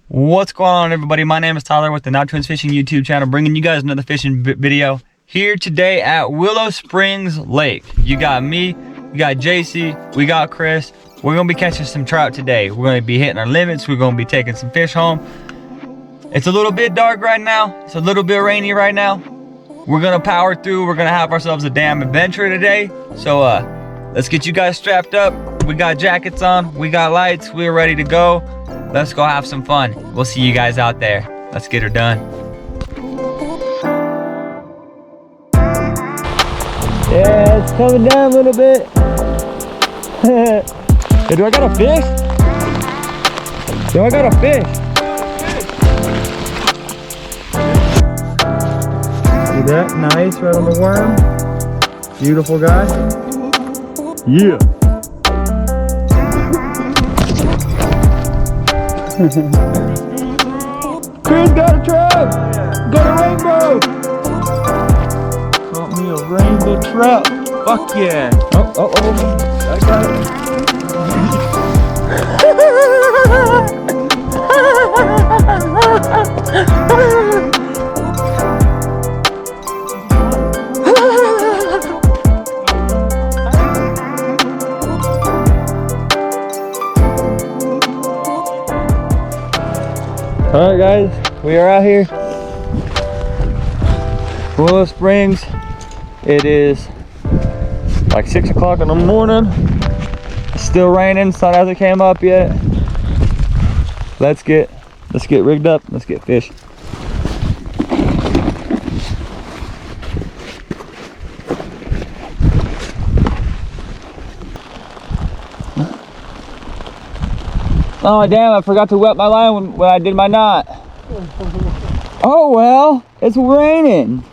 What's going on, everybody? My name is Tyler with the Not Twins Fishing YouTube channel, bringing you guys another fishing video here today at Willow Springs Lake. You got me, you got JC, we got Chris. We're gonna be catching some trout today. We're gonna be hitting our limits. We're gonna be taking some fish home. It's a little bit dark right now. It's a little bit rainy right now. We're gonna power through. We're gonna have ourselves a damn adventure today. So let's get you guys strapped up. We got jackets on, we got lights, we're ready to go. Let's go have some fun. We'll see you guys out there. Let's get her done. Yeah, it's coming down a little bit. Hey, do I got a fish? Do I got a fish? See that? Nice, right on the worm. Beautiful guy. Yeah. Chris got a trout! Got a rainbow! Caught me a rainbow trout. Fuck yeah! Oh. I got it. Alright guys, we are out here, Willow Springs. It is like 6 o'clock in the morning. It's still raining, sun hasn't came up yet. Let's get rigged up, let's get fish. Oh damn, I forgot to wet my line when I did my knot. Oh well, it's raining.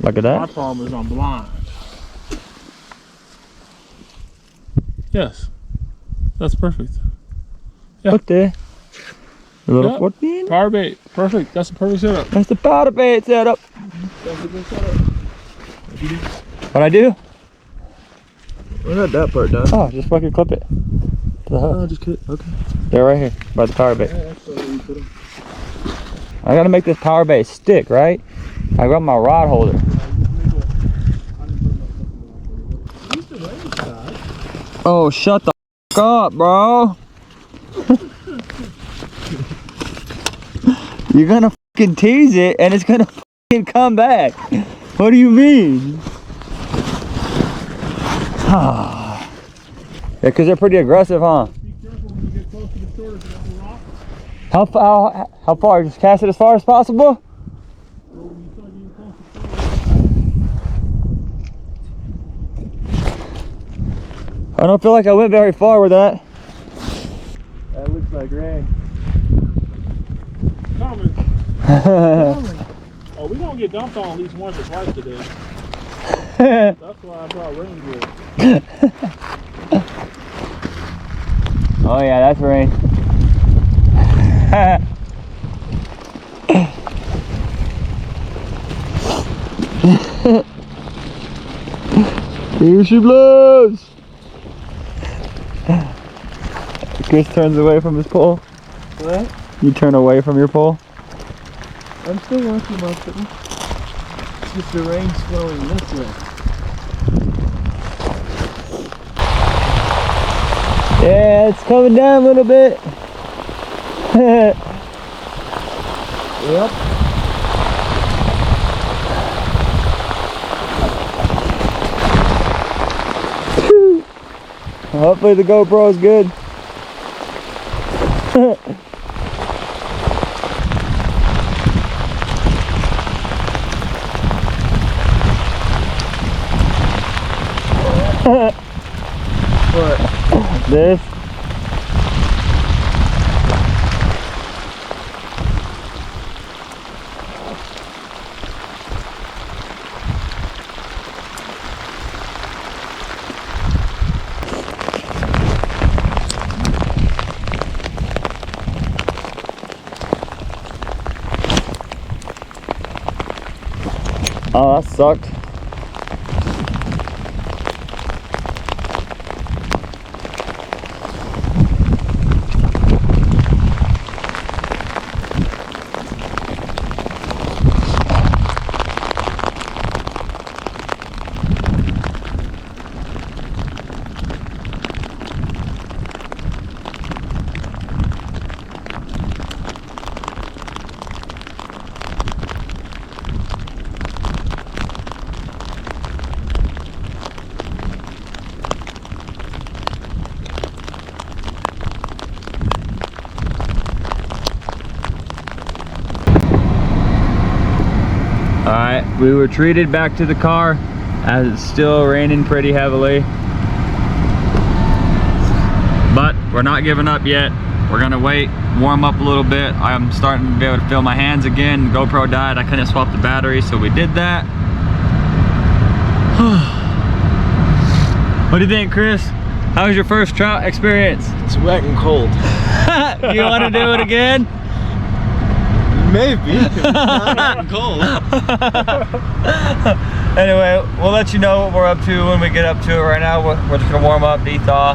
Look at that. My problem is I'm blind. Yes, that's perfect. Yeah. What the? A little Yep. 14? Power bait, perfect. That's the perfect setup. That's the powder bait setup. That's a good setup. What I do? I got that part done. Oh, just fucking clip it to the hook. Oh, just kidding. Okay. They're right here by the power bait. Yeah, that's the way you put them. I gotta make this power bait stick, right? I got my rod holder. Oh, shut the f up, bro. You're gonna fucking tease it and it's gonna fucking come back. What do you mean? Yeah, because they're pretty aggressive, huh? Be careful when you get close to the shore if you have a rock. How far? Just cast it as far as possible? Or when you start getting close to I don't feel like I went very far with that. That looks like rain. Coming. Oh, we're gonna get dumped on at least once or twice today. That's why I brought rain gear. Oh yeah, that's rain. Here she blows. Chris turns away from his pole. What? You turn away from your pole. I'm still watching my thing. It's just the rain's flowing this way. Yeah, it's coming down a little bit. Yep. Hopefully the GoPro is good. What? This. Oh, that sucked. Alright, we retreated back to the car as it's still raining pretty heavily. But we're not giving up yet. We're gonna wait, warm up a little bit. I'm starting to be able to feel my hands again. The GoPro died, I couldn't swap the battery, so we did that. What do you think, Chris? How was your first trout experience? It's wet and cold. You wanna do it again? Maybe. It's not wet and cold. Anyway, we'll let you know what we're up to when we get up to it. Right now, we're just gonna warm up, de-thaw.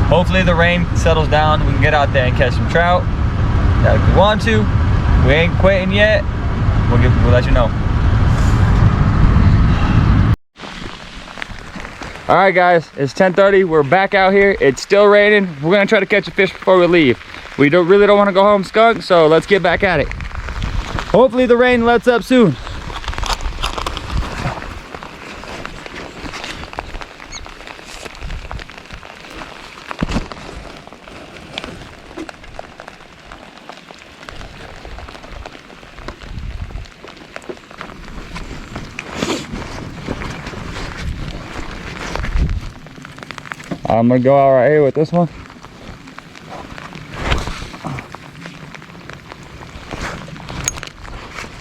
Hopefully the rain settles down. We can get out there and catch some trout. Now, if we want to, we ain't quitting yet. We'll let you know. All right, guys, it's 10:30. We're back out here. It's still raining. We're gonna try to catch a fish before we leave. We really don't want to go home skunk, so let's get back at it. Hopefully the rain lets up soon. I'm gonna go out right here with this one.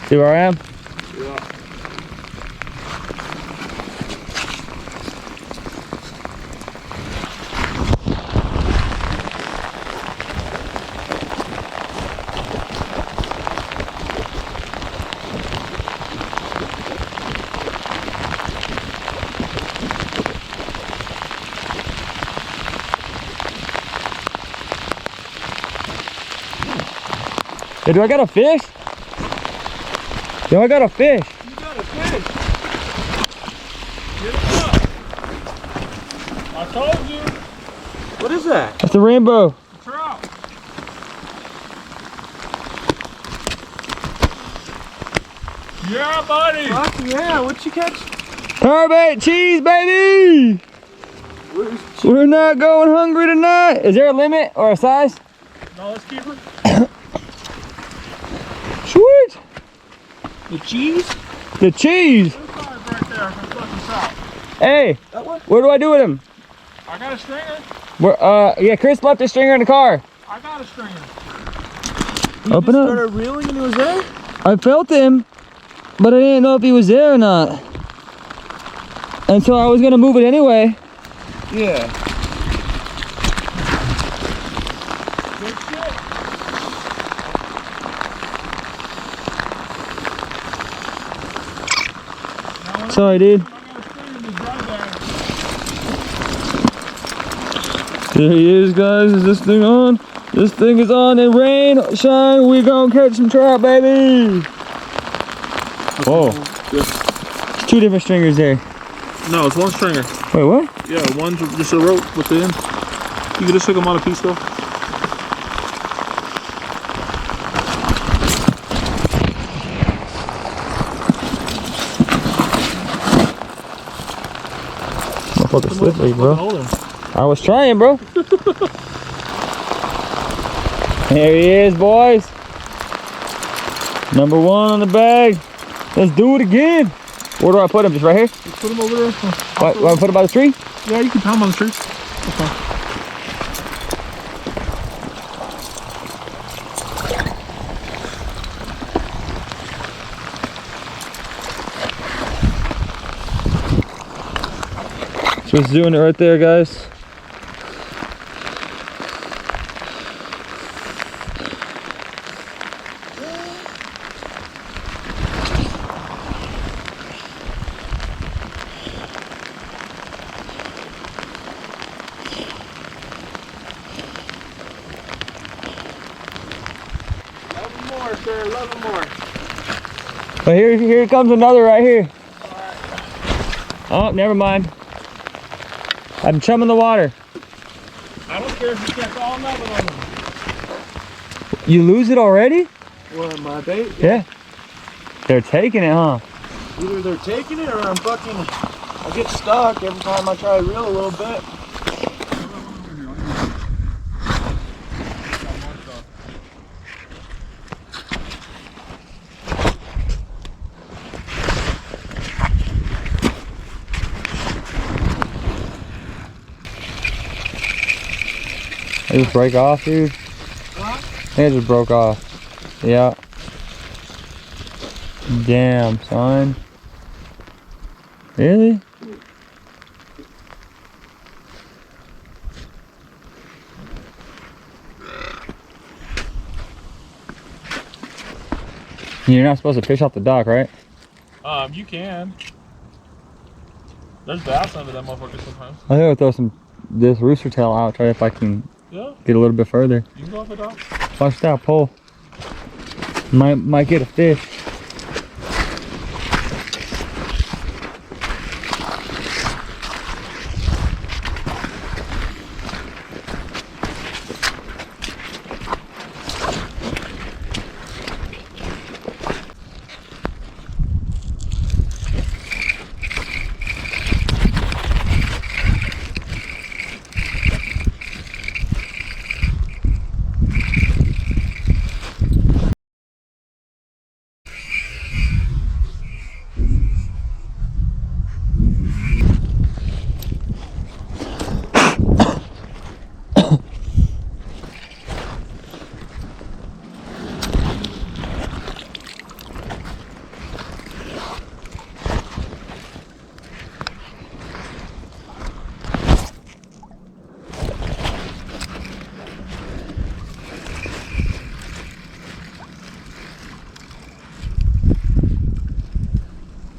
See where I am? Yeah. Hey, do I got a fish? Do I got a fish? You got a fish. Get it up. I told you. What is that? That's a rainbow. Trout. Yeah, buddy. Fuck yeah, what'd you catch? Carbait cheese, baby! We're not going hungry tonight. Is there a limit or a size? No, let's keep her. Sweet. The cheese? The cheese. There's five right there. That's fucking trout. Hey, That one? what do I do with him? I got a stringer. Yeah, Chris left the stringer in the car. I got a stringer. Open up. Started reeling and he was there? I felt him, but I didn't know if he was there or not. And so I was gonna move it anyway. Yeah. Good shit. Sorry, dude. I got a stringer in the dry bag. There he is, guys. Is this thing on? This thing is on. And rain, shine, we gonna catch some trout, baby. Whoa. There's two different stringers there. No, it's one stringer. Wait, what? Yeah, one's just a rope with the end. You can just hook them on a piece though. Motherfucker slippery, bro. I was trying, bro. There he is, boys. Number one on the bag. Let's do it again. Where do I put him? Just right here? Just put him over there. What, I put him by the tree? Yeah, you can tie him on the tree. That's fine. So he's doing it right there, guys. 11 more. But here comes another right here. Oh, never mind. I'm chumming the water. I don't care if you catch all 11 of them. You lose it already? What, my bait? Yeah. They're taking it, huh? Either they're taking it or I get stuck every time I try to reel a little bit. They just break off, dude. Huh? They just broke off. Yeah. Damn, son. Really? You're not supposed to fish off the dock, right? You can. There's bass under that motherfucker sometimes. I think I'll throw this rooster tail out, try if I can get a little bit further. You can go off the dock. Watch that pole. Might get a fish.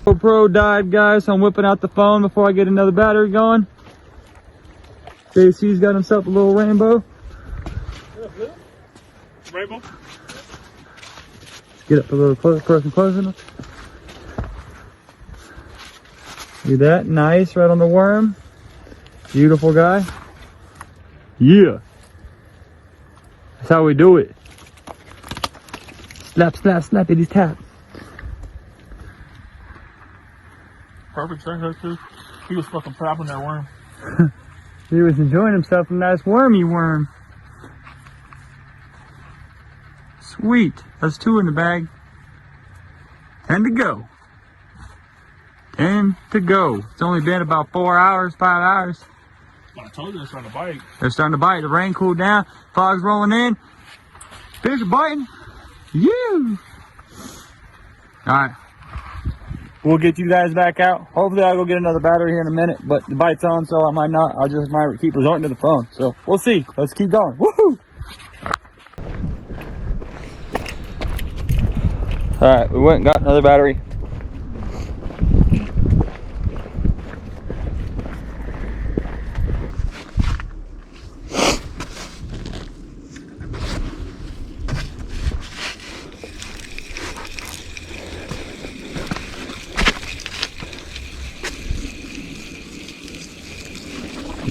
GoPro died, guys, so I'm whipping out the phone before I get another battery going. JC's got himself a little rainbow. Rainbow? Let's get up a little close enough. See that? Nice, right on the worm. Beautiful guy. Yeah. That's how we do it. Slap, slap, snappity tap. Perfect trick hook too. He was fucking trapping that worm. He was enjoying himself, a nice wormy worm. Sweet. That's 2 in the bag. 10 to go. 10 to go. It's only been about 4 hours, 5 hours. I told you they're starting to bite. They're starting to bite. The rain cooled down. Fog's rolling in. Fish are biting. You. Alright. We'll get you guys back out. Hopefully I'll go get another battery here in a minute, but the bite's on, so I might not. I just might keep resorting to the phone. So we'll see. Let's keep going. Woohoo! Alright, we went and got another battery.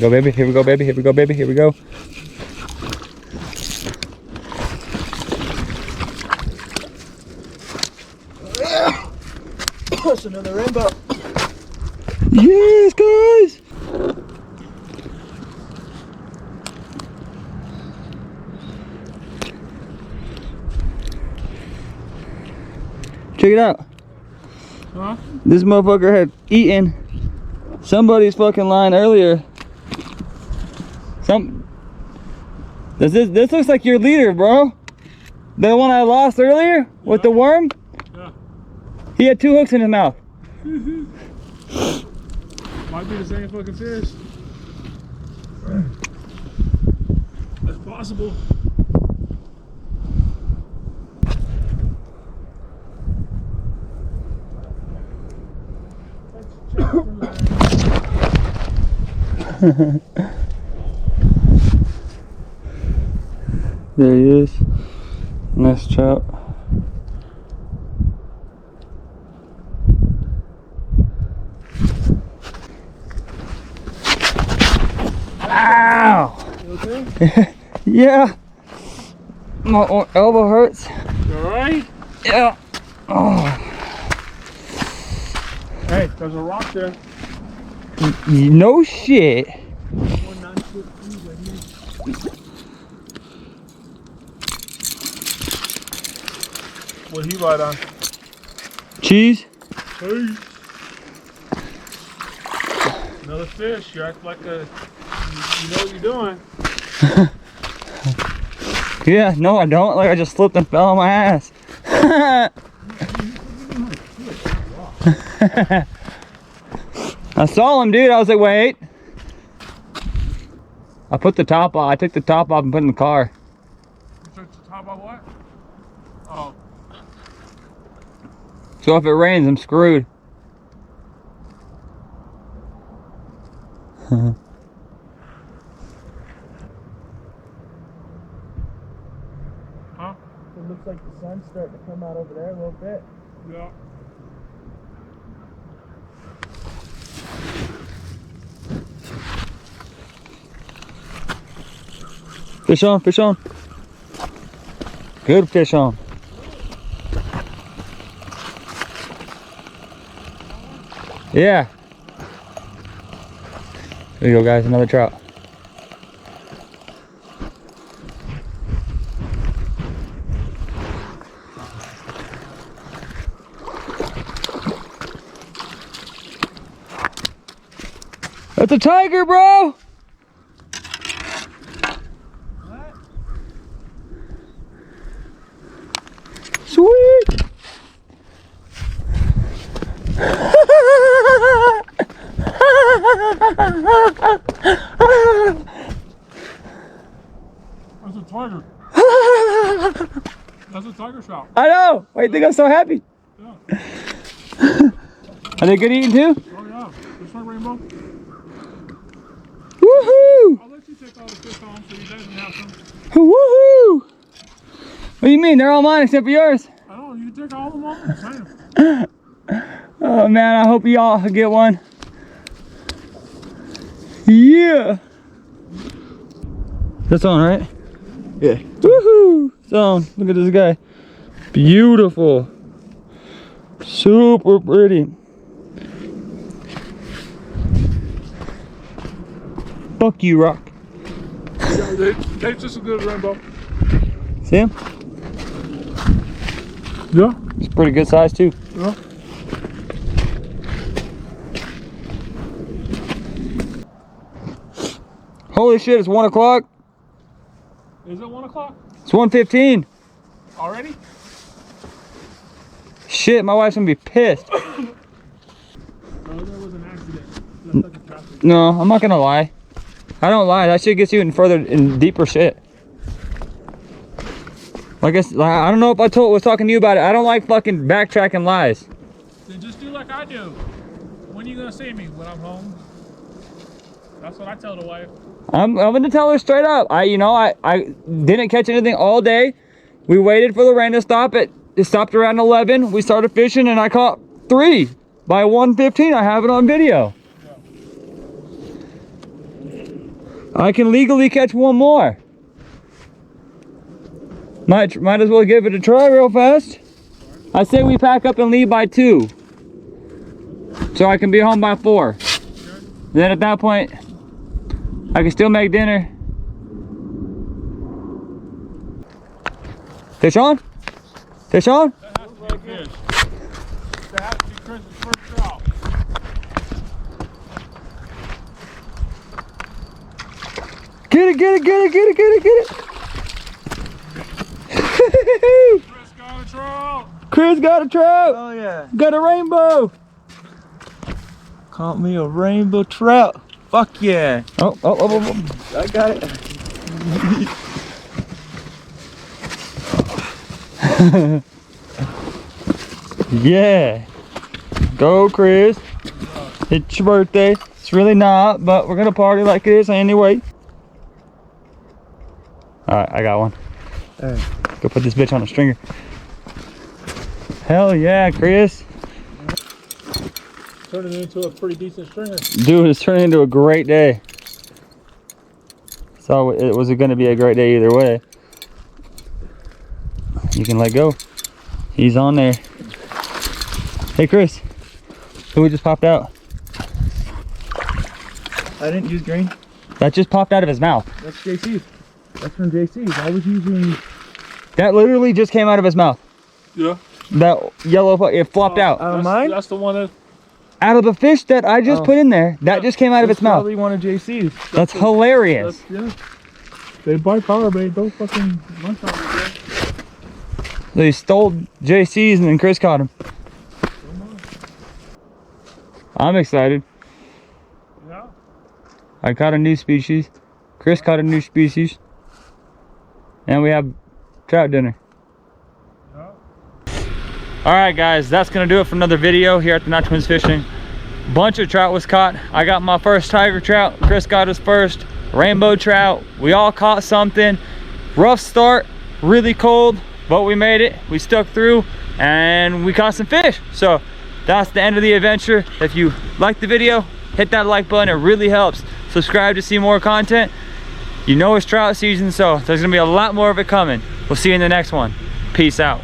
Go, baby. Here we go, baby. Here we go, baby. Here we go. That's another rainbow. Yes, guys. Check it out. Huh? This motherfucker had eaten somebody's fucking line earlier. This looks like your leader, bro. The one I lost earlier with the worm. Yeah. He had 2 hooks in his mouth. Might be the same fucking fish. That's possible. There he is. Nice trout. Yeah. My elbow hurts. You alright? Yeah. Oh. Hey, there's a rock there. No shit. What'd he bite on? Cheese? Hey. Another fish. You act like a. You know what you're doing. Yeah, no I don't. Like I just slipped and fell on my ass. I saw him, dude. I was like, wait. I put the top off. I took the top off and put it in the car. You took the top off what? Oh. So if it rains, I'm screwed. Huh? It looks like the sun's starting to come out over there a little bit. Yeah. Fish on, fish on. Good fish on. Yeah. There you go, guys. Another trout. That's a tiger, bro. What? Sweet. That's a tiger. That's a tiger trout. I know. Why do you think I'm so happy? Yeah. Are they good eating too? Oh yeah. This one, Rainbow. Woohoo! I'll let you take all the fish home so you guys can have some. Woohoo! What do you mean? They're all mine except for yours. I don't know. You can take all of them off. I'm saying. Oh man, I hope y'all get one. Yeah. That's on, right? Yeah. Woohoo! It's on. Look at this guy. Beautiful. Super pretty. Fuck you, Rock. Yeah, they just as good as Rainbow. See him? Yeah. He's pretty good size too. Yeah. Holy shit, it's 1 o'clock. Is it 1 o'clock It's 1:15. already? Shit, my wife's gonna be pissed. No, that was an accident. That's like a traffic. No, I'm not gonna lie. I don't lie. That shit gets you in further, in deeper shit. Like I don't know if I was talking to you about it. I don't like fucking backtracking lies. Then just do like I do. When are you gonna see me? When I'm home? That's what I tell the wife. I'm gonna tell her straight up. I didn't catch anything all day. We waited for the rain to stop. It stopped around 11. We started fishing and I caught 3 by 1:15. I have it on video. I can legally catch 1 more. Might as well give it a try real fast. I say we pack up and leave by 2. So I can be home by 4. Then at that point, I can still make dinner. Fish on? Fish on? That has to be a fish. That has to be Chris's first trout. Get it, get it, get it, get it, get it, get it. Chris got a trout. Chris got a trout. Oh yeah. Got a rainbow. Caught me a rainbow trout. Fuck yeah. Oh. I got it. Yeah. Go, Chris. It's your birthday. It's really not, but we're gonna party like it is anyway. Alright, I got one. Alright. Go put this bitch on a stringer. Hell yeah, Chris. Turned it into a pretty decent stringer. Dude, it's turning into a great day. So it was going to be a great day either way. You can let go. He's on there. Hey Chris, who just popped out? I didn't use green. That just popped out of his mouth. That's JC's. That's from JC's. I was using. That literally just came out of his mouth. Yeah. That yellow, it flopped out. Out of mine? That's the one that. Out of the fish that I just put in there, that just came out of its mouth. Probably one of JC's. That's hilarious. Yeah. They buy power bait. Don't fucking lunch on it. They stole JC's and then Chris caught him. I'm excited. Yeah. I caught a new species. Chris caught a new species. And we have trout dinner. Yeah. Alright guys, that's gonna do it for another video here at the Not Twins Fishing. Bunch of trout was caught. I got my first tiger trout. Chris got his first rainbow trout. We all caught something. Rough start, really cold, but we made it. We stuck through and we caught some fish. So that's the end of the adventure. If you liked the video, hit that like button. It really helps. Subscribe to see more content. You know it's trout season, so there's gonna be a lot more of it coming. We'll see you in the next one. Peace out.